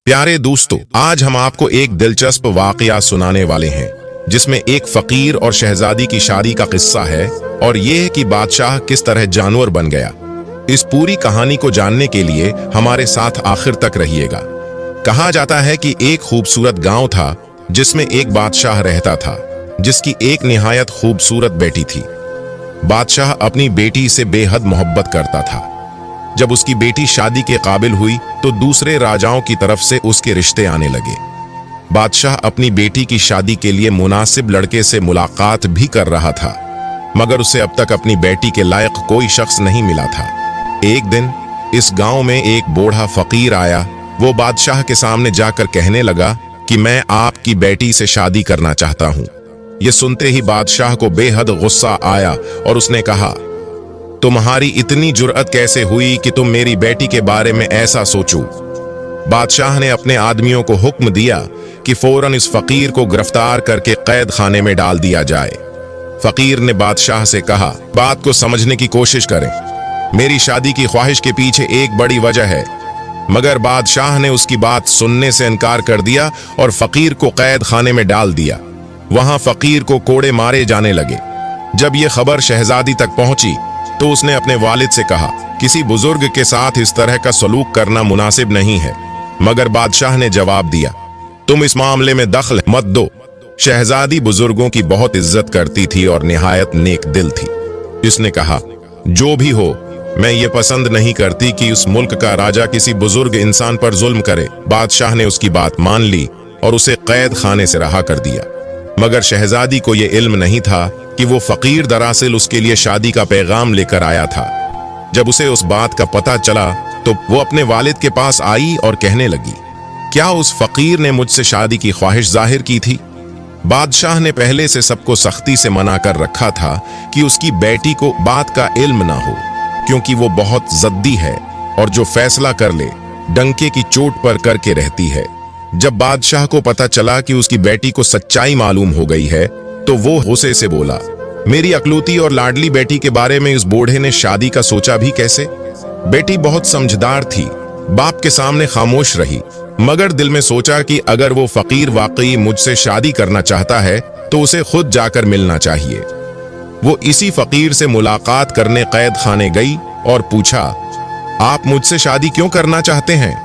प्यारे दोस्तों, आज हम आपको एक दिलचस्प वाकया सुनाने वाले हैं जिसमें एक फकीर और शहजादी की शादी का किस्सा है और ये है कि बादशाह किस तरह जानवर बन गया। इस पूरी कहानी को जानने के लिए हमारे साथ आखिर तक रहिएगा। कहा जाता है कि एक खूबसूरत गांव था जिसमें एक बादशाह रहता था जिसकी एक निहायत खूबसूरत बेटी थी। बादशाह अपनी बेटी से बेहद मोहब्बत करता था। जब उसकी बेटी शादी के काबिल हुई तो दूसरे राजाओं की तरफ से उसके रिश्ते आने लगे। बादशाह अपनी बेटी की शादी के लिए मुनासिब लड़के से मुलाकात भी कर रहा था, मगर उसे अब तक अपनी बेटी के लायक कोई शख्स नहीं मिला था। एक दिन इस गांव में एक बूढ़ा फकीर आया। वो बादशाह के सामने जाकर कहने लगा कि मैं आपकी बेटी से शादी करना चाहता हूं। यह सुनते ही बादशाह को बेहद गुस्सा आया और उसने कहा, तुम्हारी इतनी जुर्अत कैसे हुई कि तुम मेरी बेटी के बारे में ऐसा सोचो। बादशाह ने अपने आदमियों को हुक्म दिया कि फौरन इस फकीर को गिरफ्तार करके कैद खाने में डाल दिया जाए। फकीर ने बादशाह से कहा, बात को समझने की कोशिश करें। मेरी शादी की ख्वाहिश के पीछे एक बड़ी वजह है। मगर बादशाह ने उसकी बात सुनने से इनकार कर दिया और फकीर को कैद खाने में डाल दिया। वहां फकीर को कोड़े मारे जाने लगे। जब यह खबर शहजादी तक पहुंची तो उसने अपने वालिद से कहा, किसी बुजुर्ग के साथ इस तरह का सलूक करना मुनासिब नहीं है। मगर बादशाह ने जवाब दिया, तुम इस मामले में दखल मत दो। शहजादी बुजुर्गों की बहुत इज्जत करती थी और निहायत नेक दिल थी। इसने कहा, जो भी हो, मैं ये पसंद नहीं करती कि उस मुल्क का राजा किसी बुजुर्ग इंसान पर जुल्म करे। बादशाह ने उसकी बात मान ली और उसे कैद खाने से रहा कर दिया। मगर शहजादी को यह इल्म नहीं था कि वो फकीर दरअसल उसके लिए शादी का पैगाम लेकर आया था। जब उसे उस बात का पता चला तो वो अपने वालिद के पास आई और कहने लगी, क्या उस फकीर ने मुझसे शादी की ख्वाहिश जाहिर की थी? बादशाह ने पहले से सबको सख्ती से मना कर रखा था कि उसकी बेटी को बात का इल्म ना हो, क्योंकि वो बहुत जद्दी है और जो फैसला कर ले डंके की चोट पर करके रहती है। जब बादशाह को पता चला कि उसकी बेटी को सच्चाई मालूम हो गई है तो वो गुस्से से बोला, मेरी अकलौती और लाडली बेटी के बारे में इस बूढ़े ने शादी का सोचा भी कैसे? बेटी बहुत समझदार थी, बाप के सामने खामोश रही, मगर दिल में सोचा कि अगर वो फकीर वाकई मुझसे शादी करना चाहता है तो उसे खुद जाकर मिलना चाहिए। वो इसी फकीर से मुलाकात करने कैद खाने गई और पूछा, आप मुझसे शादी क्यों करना चाहते हैं?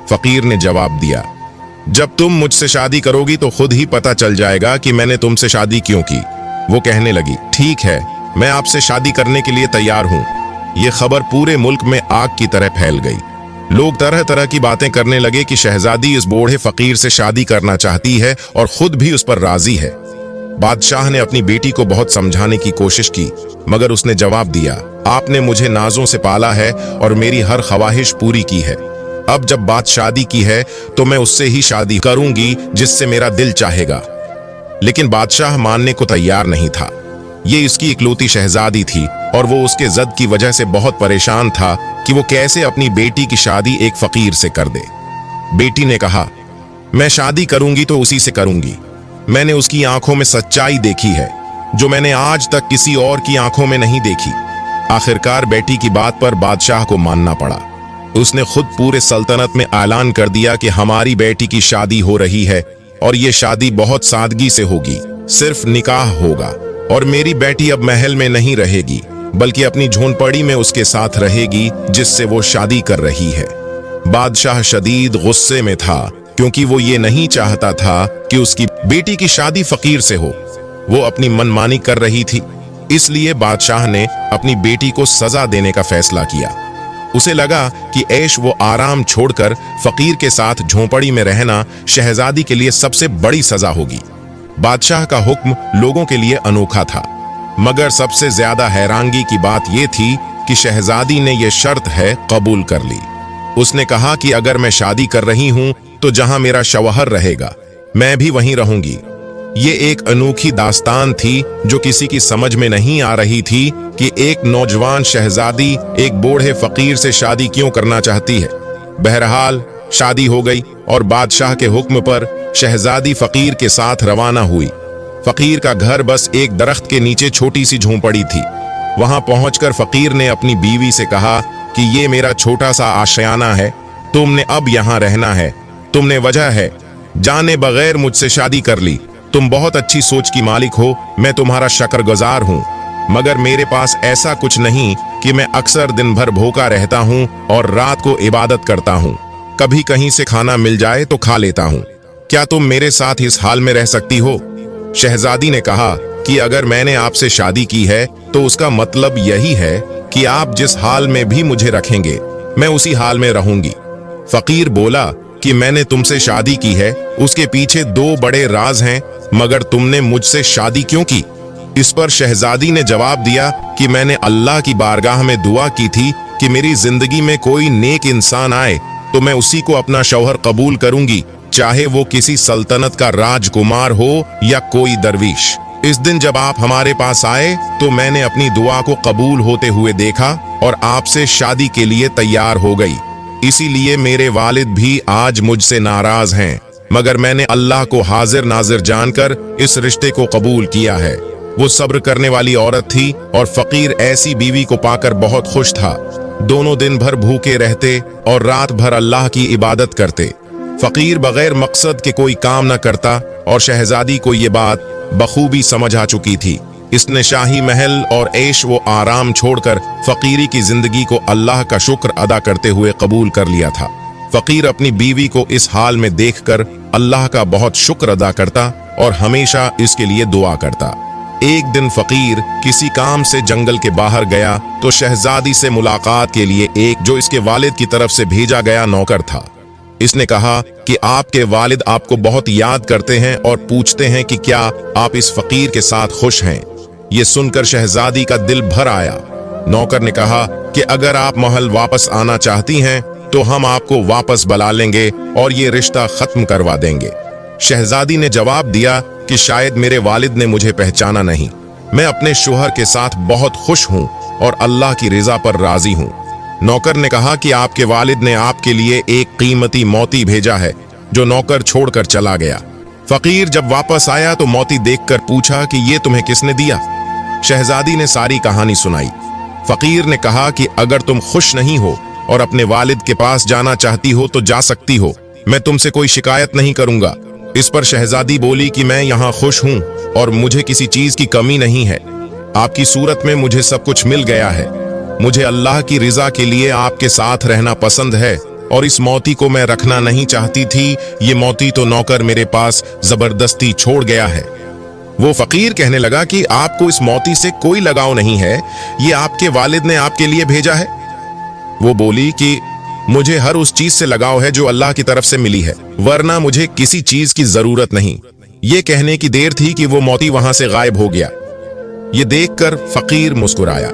फकीर ने जवाब दिया, जब तुम मुझसे शादी करोगी तो खुद ही पता चल जाएगा कि मैंने तुमसे शादी क्यों की। वो कहने लगी, ठीक है, मैं आपसे शादी करने के लिए तैयार हूं। ये खबर पूरे मुल्क में आग की तरह फैल गई। लोग तरह तरह की बातें करने लगे कि शहजादी इस बूढ़े फकीर से शादी करना चाहती है और खुद भी उस पर राजी है। बादशाह ने अपनी बेटी को बहुत समझाने की कोशिश की, मगर उसने जवाब दिया, आपने मुझे नाजों से पाला है और मेरी हर ख्वाहिश पूरी की है। अब जब बात शादी की है तो मैं उससे ही शादी करूंगी जिससे मेरा दिल चाहेगा। लेकिन बादशाह मानने को तैयार नहीं था। ये इसकी इकलौती शहजादी थी और वो उसके जद की वजह से बहुत परेशान था कि वो कैसे अपनी बेटी की शादी एक फकीर से कर दे। बेटी ने कहा, मैं शादी करूंगी तो उसी से करूंगी। मैंने उसकी आंखों में सच्चाई देखी है जो मैंने आज तक किसी और की आंखों में नहीं देखी। आखिरकार बेटी की बात पर बादशाह को मानना पड़ा। उसने खुद पूरे सल्तनत में ऐलान कर दिया कि हमारी बेटी की शादी हो रही है और ये शादी बहुत सादगी से होगी, सिर्फ निकाह होगा और मेरी बेटी अब महल में नहीं रहेगी बल्कि अपनी झोंपड़ी में उसके साथ रहेगी जिससे वो शादी कर रही है। बादशाह शदीद गुस्से में था क्योंकि वो ये नहीं चाहता था कि उसकी बेटी की शादी फकीर से हो। वो अपनी मनमानी कर रही थी, इसलिए बादशाह ने अपनी बेटी को सजा देने का फैसला किया। उसे लगा कि ऐश वो आराम छोड़कर फकीर के साथ झोंपड़ी में रहना शहजादी के लिए सबसे बड़ी सजा होगी। बादशाह का हुक्म लोगों के लिए अनोखा था, मगर सबसे ज्यादा हैरानगी की बात यह थी कि शहजादी ने यह शर्त है कबूल कर ली। उसने कहा कि अगर मैं शादी कर रही हूं तो जहां मेरा शौहर रहेगा मैं भी वहीं रहूंगी। ये एक अनोखी दास्तान थी जो किसी की समझ में नहीं आ रही थी कि एक नौजवान शहजादी एक बूढ़े फकीर से शादी क्यों करना चाहती है। बहरहाल शादी हो गई और बादशाह के हुक्म पर शहजादी फकीर के साथ रवाना हुई। फकीर का घर बस एक दरख्त के नीचे छोटी सी झोंपड़ी थी। वहां पहुंचकर फकीर ने अपनी बीवी से कहा कि ये मेरा छोटा सा आशियाना है, तुमने अब यहाँ रहना है। तुमने वजह है जाने बगैर मुझसे शादी कर ली। तुम बहुत अच्छी सोच की मालिक हो, मैं तुम्हारा शुक्रगुजार हूँ, मगर मेरे पास ऐसा कुछ नहीं कि मैं अक्सर दिन भर भूखा रहता हूँ और रात को इबादत करता हूँ। कभी कहीं से खाना मिल जाए तो खा लेता हूँ। क्या तुम मेरे साथ इस हाल में रह सकती हो? शहजादी ने कहा कि अगर मैंने आपसे शादी की है तो उसका मतलब यही है कि आप जिस हाल में भी मुझे रखेंगे मैं उसी हाल में रहूंगी। फकीर बोला कि मैंने तुमसे शादी की है, उसके पीछे दो बड़े राज हैं, मगर तुमने मुझसे शादी क्यों की? इस पर शहजादी ने जवाब दिया कि मैंने अल्लाह की बारगाह में दुआ की थी कि मेरी जिंदगी में कोई नेक इंसान आए तो मैं उसी को अपना शौहर कबूल करूंगी, चाहे वो किसी सल्तनत का राजकुमार हो या कोई दरवीश। इस दिन जब आप हमारे पास आए तो मैंने अपनी दुआ को कबूल होते हुए देखा और आपसे शादी के लिए तैयार हो गई। इसीलिए मेरे वालिद भी आज मुझसे नाराज हैं, मगर मैंने अल्लाह को हाजिर नाजिर जानकर इस रिश्ते को कबूल किया है। वो सब्र करने वाली औरत थी और फकीर ऐसी बीवी को पाकर बहुत खुश था। दोनों दिन भर भूखे रहते और रात भर अल्लाह की इबादत करते। फकीर बगैर मकसद के कोई काम न करता और शहजादी को ये बात बखूबी समझ आ चुकी थी। इसने शाही महल और ऐश व आराम छोड़कर फकीरी की जिंदगी को अल्लाह का शुक्र अदा करते हुए कबूल कर लिया था। फकीर अपनी बीवी को इस हाल में देखकर अल्लाह का बहुत शुक्र अदा करता और हमेशा इसके लिए दुआ करता। एक दिन फकीर किसी काम से जंगल के बाहर गया तो शहजादी से मुलाकात के लिए एक जो इसके वालिद की तरफ से भेजा गया नौकर था। इसने कहा कि आपके वालिद आपको बहुत याद करते हैं और पूछते हैं कि क्या आप इस फकीर के साथ खुश हैं। ये सुनकर शहजादी का दिल भर आया। नौकर ने कहा कि अगर आप महल वापस आना चाहती हैं तो हम आपको वापस बुला लेंगे और ये रिश्ता खत्म करवा देंगे। शहजादी ने जवाब दिया कि शायद मेरे वालिद ने मुझे पहचाना नहीं। मैं अपने शोहर के साथ बहुत खुश हूँ और अल्लाह की रिजा पर राजी हूँ। नौकर ने कहा कि आपके वालिद ने आपके लिए एक कीमती मोती भेजा है, जो नौकर छोड़कर चला गया। फकीर जब वापस आया तो मोती देखकर पूछा कि ये तुम्हें किसने दिया? शहजादी ने सारी कहानी सुनाई। फकीर ने कहा कि अगर तुम खुश नहीं हो और अपने वालिद के पास जाना चाहती हो तो जा सकती हो, मैं तुमसे कोई शिकायत नहीं करूंगा। इस पर शहजादी बोली कि मैं यहाँ खुश हूँ और मुझे किसी चीज की कमी नहीं है। आपकी सूरत में मुझे सब कुछ मिल गया है। मुझे अल्लाह की रिजा के लिए आपके साथ रहना पसंद है और इस मोती को मैं रखना नहीं चाहती थी। ये मोती तो नौकर मेरे पास जबरदस्ती छोड़ गया है। वो फकीर कहने लगा कि आपको इस मोती से कोई लगाव नहीं है, ये आपके वालिद ने आपके लिए भेजा है। वो बोली कि मुझे हर उस चीज से लगाव है जो अल्लाह की तरफ से मिली है, वरना मुझे किसी चीज की जरूरत नहीं। ये कहने की देर थी कि वो मोती वहां से गायब हो गया। ये देखकर फकीर मुस्कुराया।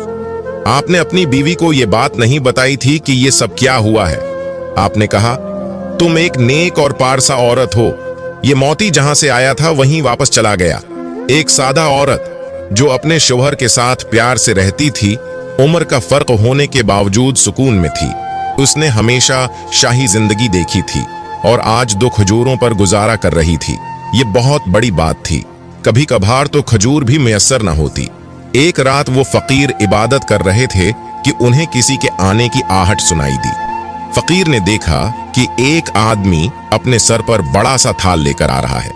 आपने अपनी बीवी को ये बात नहीं बताई थी कि ये सब क्या हुआ है। आपने कहा, तुम एक नेक और पारसा औरत हो। ये मोती जहां से आया था वहीं वापस चला गया। एक सादा औरत जो अपने शौहर के साथ प्यार से रहती थी, उम्र का फर्क होने के बावजूद सुकून में थी। उसने हमेशा शाही जिंदगी देखी थी और आज 2 खजूरों पर गुजारा कर रही थी। ये बहुत बड़ी बात थी। कभी कभार तो खजूर भी मैसर न होती। एक रात वो फकीर इबादत कर रहे थे कि उन्हें किसी के आने की आहट सुनाई दी। फकीर ने देखा कि एक आदमी अपने सर पर बड़ा सा थाल लेकर आ रहा है।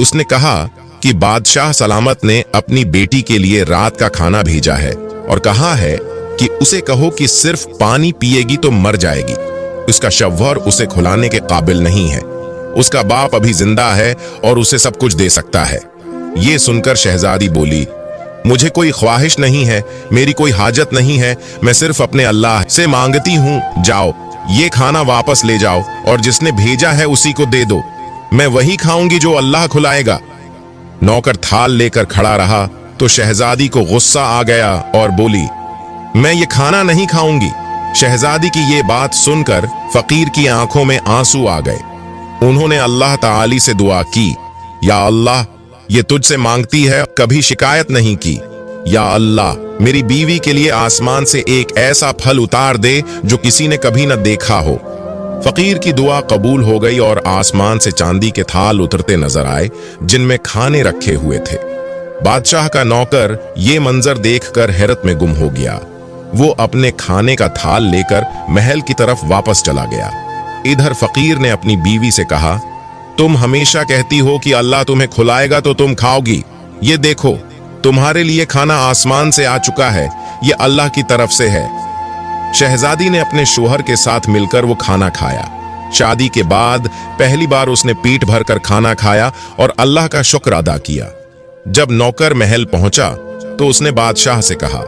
उसने कहा कि बादशाह सलामत ने अपनी बेटी के लिए रात का खाना भेजा है और कहा है कि उसे कहो कि सिर्फ पानी पिएगी तो मर जाएगी। उसका शौहर उसे खिलाने के काबिल नहीं है। उसका बाप अभी जिंदा है और उसे सब कुछ दे सकता है। ये सुनकर शहजादी बोली, मुझे कोई ख्वाहिश नहीं है, मेरी कोई हाजत नहीं है, मैं सिर्फ अपने अल्लाह से मांगती हूँ। जाओ, ये खाना वापस ले जाओ और जिसने भेजा है उसी को दे दो। मैं वही खाऊंगी जो अल्लाह खिलाएगा। नौकर थाल लेकर खड़ा रहा तो शहजादी को गुस्सा आ गया और बोली, मैं ये खाना नहीं खाऊंगी। शहजादी की ये बात सुनकर फकीर की आंखों में आंसू आ गए। उन्होंने अल्लाह ताली से दुआ की, या अल्लाह, ये तुझसे मांगती है, कभी शिकायत नहीं की। या अल्लाह, मेरी बीवी के लिए आसमान से एक ऐसा फल उतार दे जो किसी ने कभी न देखा हो। फकीर की दुआ कबूल हो गई और आसमान से चांदी के थाल उतरते नजर आए जिनमें खाने रखे हुए थे। बादशाह का नौकर ये मंजर देखकर हैरत में गुम हो गया। वो अपने खाने का थाल लेकर महल की तरफ वापस चला गया। इधर फकीर ने अपनी बीवी से कहा, तुम हमेशा कहती हो कि अल्लाह तुम्हें खिलाएगा तो तुम खाओगी। ये देखो, तुम्हारे लिए खाना आसमान से आ चुका है, ये अल्लाह की तरफ से है। शहजादी ने अपने शोहर के साथ मिलकर वो खाना खाया। शादी के बाद पहली बार उसने पेट भरकर खाना खाया और अल्लाह का शुक्र अदा किया। जब नौकर महल पहुंचा तो उसने बादशाह से कहा,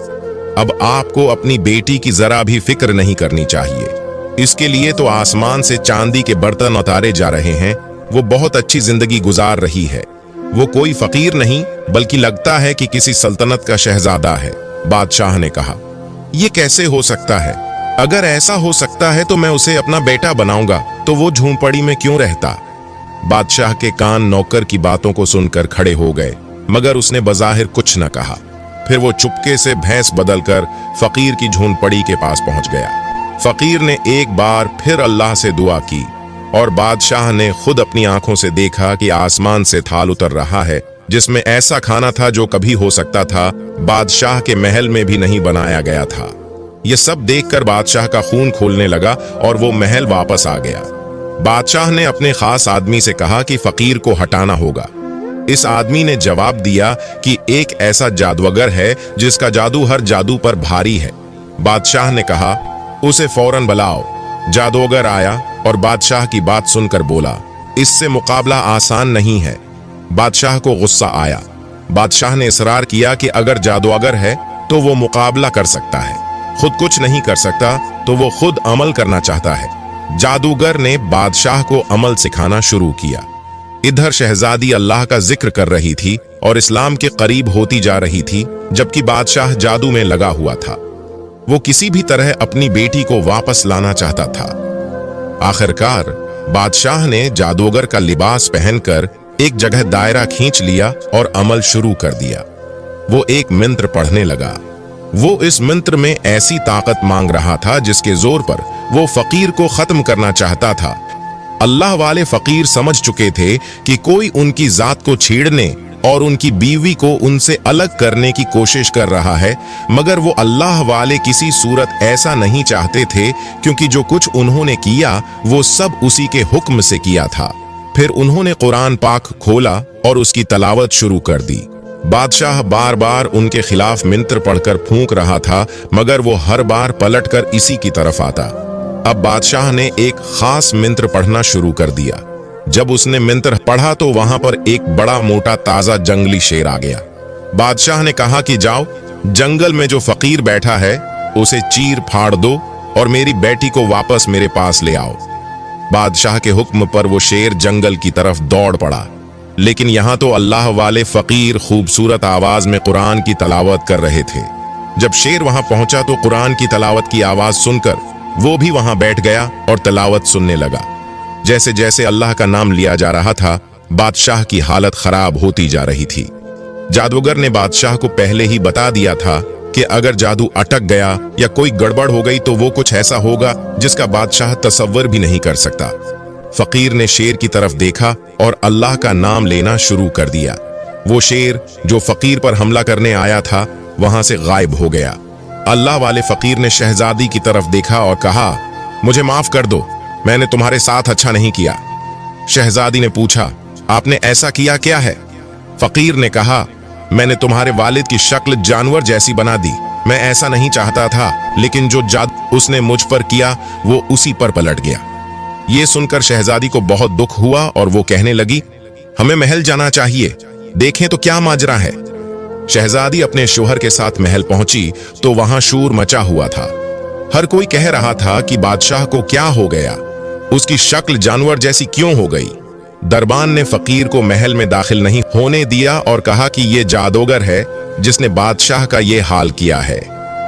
अब आपको अपनी बेटी की जरा भी फिक्र नहीं करनी चाहिए। इसके लिए तो आसमान से चांदी के बर्तन उतारे जा रहे हैं। वो बहुत अच्छी जिंदगी गुजार रही है। वो कोई फकीर नहीं बल्कि लगता है कि किसी सल्तनत का शहजादा है। बादशाह ने कहा, यह कैसे हो सकता है? अगर ऐसा हो सकता है तो मैं उसे अपना बेटा बनाऊंगा, तो वो झोंपड़ी में क्यों रहता? बादशाह के कान नौकर की बातों को सुनकर खड़े हो गए, मगर उसने बज़ाहिर कुछ न कहा। फिर वो चुपके से भैंस बदलकर फकीर की झोंपड़ी के पास पहुंच गया। फकीर ने एक बार फिर अल्लाह से दुआ की और बादशाह ने खुद अपनी आंखों से देखा कि आसमान से थाल उतर रहा है, जिसमें ऐसा खाना था जो कभी हो सकता था बादशाह के महल में भी नहीं बनाया गया था। ये सब देखकर बादशाह का खून खोलने लगा और वो महल वापस आ गया। बादशाह ने अपने खास आदमी से कहा कि फकीर को हटाना होगा। इस आदमी ने जवाब दिया कि एक ऐसा जादूगर है जिसका जादू हर जादू पर भारी है। बादशाह ने कहा, उसे फौरन बुलाओ। जादूगर आया और बादशाह की बात सुनकर बोला, इससे मुकाबला आसान नहीं है। बादशाह को गुस्सा आया। बादशाह ने इसरार किया कि अगर जादूगर है तो वो मुकाबला कर सकता है, खुद कुछ नहीं कर सकता तो वो खुद अमल करना चाहता है। जादूगर ने बादशाह को अमल सिखाना शुरू किया। इधर शहजादी अल्लाह का जिक्र कर रही थी और इस्लाम के करीब होती जा रही थी, जबकि बादशाह जादू में लगा हुआ था। वो किसी भी तरह अपनी बेटी को वापस लाना चाहता था। आखिरकार बादशाह ने जादूगर का लिबास पहनकर एक जगह दायरा खींच लिया और अमल शुरू कर दिया। वो एक मंत्र पढ़ने लगा। वो इस मंत्र में ऐसी ताकत मांग रहा था जिसके जोर पर वो फकीर को खत्म करना चाहता था। अल्लाह वाले फकीर समझ चुके थे कि कोई उनकी जात को छेड़ने और उनकी बीवी को उनसे अलग करने की कोशिश कर रहा है, मगर वो अल्लाह वाले किसी सूरत ऐसा नहीं चाहते थे, क्योंकि जो कुछ उन्होंने किया वो सब उसी के हुक्म से किया था। फिर उन्होंने कुरान पाक खोला और उसकी तलावत शुरू कर दी। बादशाह बार बार उनके खिलाफ मंत्र पढ़कर फूंक रहा था, मगर वो हर बार पलटकर इसी की तरफ आता। अब बादशाह ने एक खास मंत्र पढ़ना शुरू कर दिया। जब उसने मंत्र पढ़ा तो वहां पर एक बड़ा मोटा ताजा जंगली शेर आ गया। बादशाह ने कहा कि जाओ, जंगल में जो फकीर बैठा है उसे चीर फाड़ दो और मेरी बेटी को वापस मेरे पास ले आओ। बादशाह के हुक्म पर वो शेर जंगल की तरफ दौड़ पड़ा, लेकिन यहां तो अल्लाह वाले फकीर खूबसूरत आवाज में कुरान की तलावत कर रहे थे। जब शेर वहां पहुंचा तो कुरान की तलावत की आवाज सुनकर वो भी वहां बैठ गया और तलावत सुनने लगा। जैसे जैसे अल्लाह का नाम लिया जा रहा था, बादशाह की हालत खराब होती जा रही थी। जादूगर ने बादशाह को पहले ही बता दिया था कि अगर जादू अटक गया या कोई गड़बड़ हो गई तो वो कुछ ऐसा होगा जिसका बादशाह तसव्वुर भी नहीं कर सकता। फकीर ने शेर की तरफ देखा और अल्लाह का नाम लेना शुरू कर दिया। वो शेर जो फकीर पर हमला करने आया था वहां से गायब हो गया। अल्लाह वाले फकीर ने शहजादी की तरफ देखा और कहा, मुझे माफ कर दो, मैंने तुम्हारे साथ अच्छा नहीं किया। शहजादी ने पूछा, आपने ऐसा किया क्या है? फकीर ने कहा, मैंने तुम्हारे वालिद की शक्ल जानवर जैसी बना दी। मैं ऐसा नहीं चाहता था, लेकिन जो जादू उसने मुझ पर किया वो उसी पर पलट गया। ये सुनकर शहजादी को बहुत दुख हुआ और वो कहने लगी, हमें महल जाना चाहिए, देखें तो क्या माजरा है। शहजादी अपने शोहर के साथ महल पहुंची तो वहां शोर मचा हुआ था। हर कोई कह रहा था कि बादशाह को क्या हो गया, उसकी शक्ल जानवर जैसी क्यों हो गई। दरबान ने फकीर को महल में दाखिल नहीं होने दिया और कहा कि यह जादूगर है जिसने बादशाह का ये हाल किया है।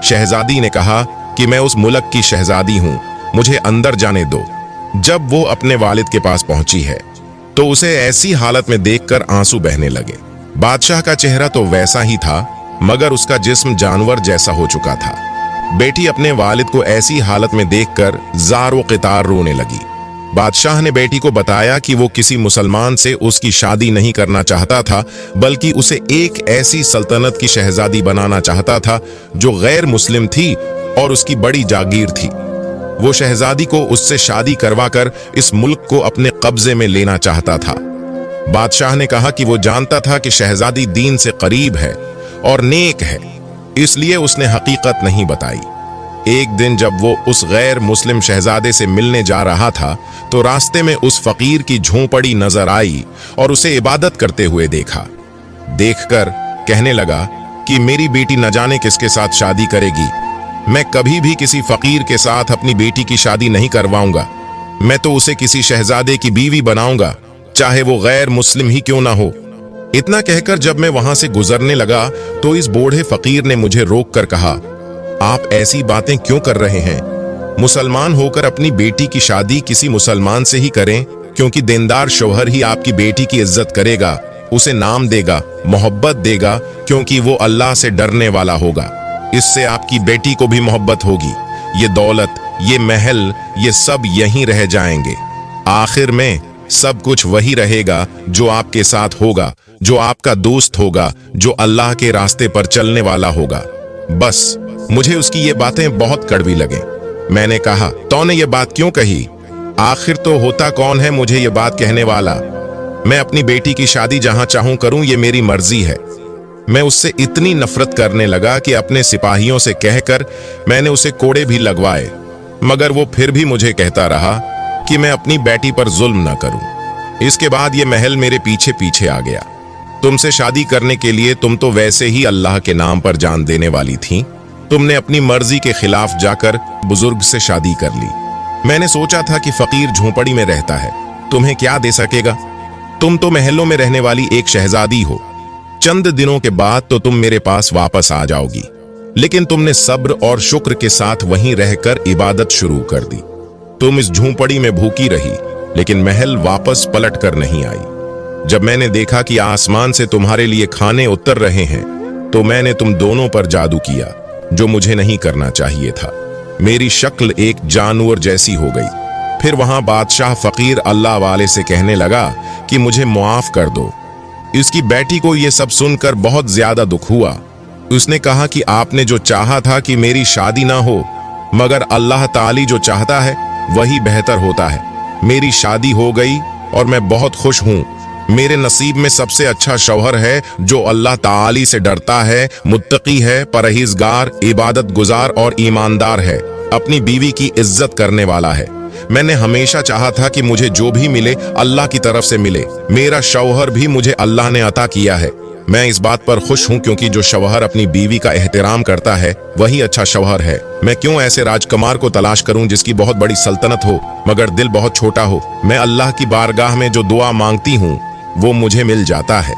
शहजादी ने कहा कि मैं उस मुल्क की शहजादी हूं, मुझे अंदर जाने दो। जब वो अपने वालिद के पास पहुंची है तो उसे ऐसी हालत में देखकर आंसू बहने लगे। बादशाह का चेहरा तो वैसा ही था, मगर उसका जिस्म जानवर जैसा हो चुका था। बेटी अपने वालिद को ऐसी हालत में देखकर जार क़ितार रोने लगी। बादशाह ने बेटी को बताया कि वो किसी मुसलमान से उसकी शादी नहीं करना चाहता था, बल्कि उसे एक ऐसी सल्तनत की शहजादी बनाना चाहता था जो गैर मुस्लिम थी और उसकी बड़ी जागीर थी। वो शहजादी को उससे शादी करवाकर इस मुल्क को अपने कब्जे में लेना चाहता था। बादशाह ने कहा कि वो जानता था कि शहजादी दीन से करीब है और नेक है, इसलिए उसने हकीकत नहीं बताई। एक दिन जब वो उस गैर मुस्लिम शहजादे से मिलने जा रहा था तो रास्ते में उस फकीर की झोंपड़ी नजर आई और उसे इबादत करते हुए देखा। देखकर कहने लगा कि मेरी बेटी न जाने किसके साथ शादी करेगी। मैं कभी भी किसी फकीर के साथ अपनी बेटी की शादी नहीं करवाऊंगा। मैं तो उसे किसी शहजादे की बीवी बनाऊंगा, चाहे वो गैर मुस्लिम ही क्यों ना हो। इतना कहकर जब मैं वहां से गुजरने लगा तो इस बूढ़े फकीर ने मुझे रोक कर कहा, आप ऐसी बातें क्यों कर रहे हैं? मुसलमान होकर अपनी बेटी की शादी किसी मुसलमान से ही करें, क्योंकि दीनदार शौहर ही आपकी बेटी की इज्जत करेगा, उसे नाम देगा, मोहब्बत देगा, क्योंकि वो अल्लाह से डरने वाला होगा। इससे आपकी बेटी को भी मोहब्बत होगी। ये दौलत, ये महल, ये सब यहीं रह जाएंगे। आखिर में सब कुछ वही रहेगा जो आपके साथ होगा, जो आपका दोस्त होगा, जो अल्लाह के रास्ते पर चलने वाला होगा। बस मुझे उसकी ये बातें बहुत कड़वी लगे। मैंने कहा, तूने ये बात क्यों कही? आखिर तो होता कौन है मुझे ये बात कहने वाला? मैं अपनी बेटी की शादी जहां चाहूं करूं, ये मेरी मर्जी है। मैं उससे इतनी नफरत करने लगा कि अपने सिपाहियों से कहकर मैंने उसे कोड़े भी लगवाए, मगर वो फिर भी मुझे कहता रहा कि मैं अपनी बेटी पर जुल्म न करूं। इसके बाद ये महल मेरे पीछे पीछे आ गया। तुमसे शादी करने के लिए तुम तो वैसे ही अल्लाह के नाम पर जान देने वाली थी। तुमने अपनी मर्जी के खिलाफ जाकर बुजुर्ग से शादी कर ली। मैंने सोचा था कि फकीर झोंपड़ी में रहता है, तुम्हें क्या दे सकेगा? तुम तो महलों में रहने वाली एक शहजादी हो। चंद दिनों के बाद तो तुम मेरे पास वापस आ जाओगी। लेकिन तुमने सब्र और शुक्र के साथ वहीं रहकर इबादत शुरू कर दी। तुम इस झोंपड़ी में भूखी रही, लेकिन महल वापस पलट कर नहीं आई। जब मैंने देखा कि आसमान से तुम्हारे लिए खाने उतर रहे हैं, तो मैंने तुम दोनों पर जादू किया, जो मुझे नहीं करना चाहिए था। मेरी शक्ल एक जानवर जैसी हो गई। फिर वहां बादशाह फकीर अल्लाह वाले से कहने लगा कि मुझे मुआफ कर दो। इसकी बेटी को यह सब सुनकर बहुत ज्यादा दुख हुआ। उसने कहा कि आपने जो चाहा था कि मेरी शादी ना हो, मगर अल्लाह ताली जो चाहता है वही बेहतर होता है। मेरी शादी हो गई और मैं बहुत खुश हूं। मेरे नसीब में सबसे अच्छा शौहर है जो अल्लाह ताली से डरता है, मुत्तकी है, परहेजगार, इबादत गुजार और ईमानदार है, अपनी बीवी की इज्जत करने वाला है। मैंने हमेशा चाहा था कि मुझे जो भी मिले अल्लाह की तरफ से मिले। मेरा शौहर भी मुझे अल्लाह ने अता किया है। मैं इस बात पर खुश हूं, क्योंकि जो शौहर अपनी बीवी का एहतराम करता है वही अच्छा शौहर है। मैं क्यों ऐसे राजकुमार को तलाश करूं जिसकी बहुत बड़ी सल्तनत हो मगर दिल बहुत छोटा हो? मैं अल्लाह की बारगाह में जो दुआ मांगती हूं वो मुझे मिल जाता है।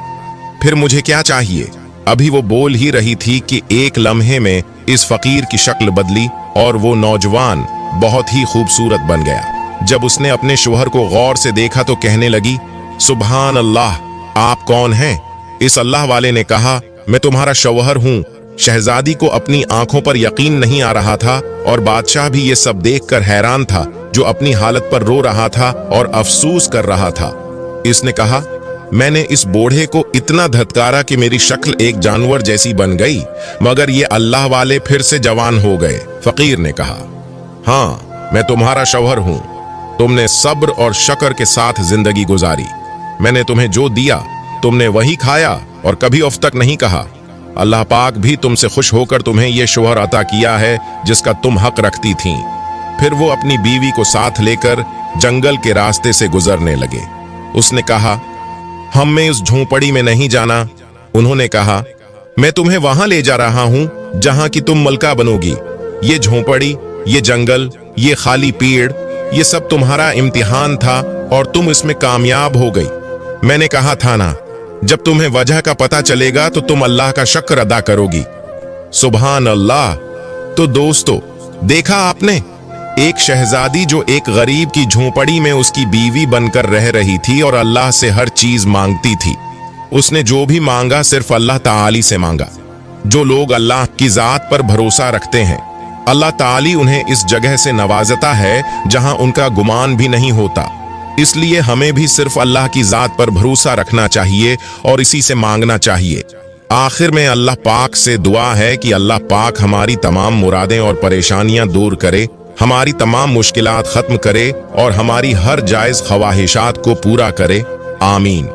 फिर मुझे क्या चाहिए? अभी वो बोल ही रही थी कि एक लम्हे में इस फकीर की शक्ल बदली और वो नौजवान बहुत ही खूबसूरत बन गया। जब उसने अपने शौहर को गौर से देखा तो कहने लगी, सुभान अल्लाह, आप कौन हैं? इस अल्लाह वाले ने कहा, मैं तुम्हारा शौहर हूं। शहजादी को अपनी आंखों पर यकीन नहीं आ रहा था और बादशाह भी ये सब देखकर हैरान था, जो अपनी हालत पर रो रहा था और अफसोस कर रहा था। इसने कहा, मैंने इस बूढ़े को इतना धत्कारा कि मेरी शक्ल एक जानवर जैसी बन गई, मगर ये अल्लाह वाले फिर से जवान हो गए। फकीर ने कहा, हाँ, मैं तुम्हारा शौहर हूं। तुमने सब्र और शक्र के साथ जिंदगी गुजारी। मैंने तुम्हें जो दिया तुमने वही खाया और कभी उफ तक नहीं कहा। अल्लाह पाक भी तुमसे खुश होकर तुम्हें यह शौहर अता किया है जिसका तुम हक रखती थीं। फिर वो अपनी बीवी को साथ लेकर जंगल के रास्ते से गुजरने लगे। उसने कहा, हमें इस झोंपड़ी में नहीं जाना। उन्होंने कहा, मैं तुम्हें वहां ले जा रहा हूं जहां की तुम मलका बनोगी। ये झोंपड़ी, ये जंगल, ये खाली पेड़, ये सब तुम्हारा इम्तिहान था और तुम इसमें कामयाब हो गई। मैंने कहा था ना, जब तुम्हें वजह का पता चलेगा तो तुम अल्लाह का शुक्र अदा करोगी। सुभान अल्लाह। तो दोस्तों, देखा आपने, एक शहजादी जो एक गरीब की झोंपड़ी में उसकी बीवी बनकर रह रही थी और अल्लाह से हर चीज मांगती थी। उसने जो भी मांगा सिर्फ अल्लाह ताली से मांगा। जो लोग अल्लाह की जात पर भरोसा रखते हैं, अल्लाह ताली उन्हें इस जगह से नवाजता है जहां उनका गुमान भी नहीं होता। इसलिए हमें भी सिर्फ अल्लाह की जात पर भरोसा रखना चाहिए और इसी से मांगना चाहिए। आखिर में अल्लाह पाक से दुआ है कि अल्लाह पाक हमारी तमाम मुरादें और परेशानियां दूर करे। हमारी तमाम मुश्किलात खत्म करे और हमारी हर जायज ख्वाहिशात को पूरा करे। आमीन।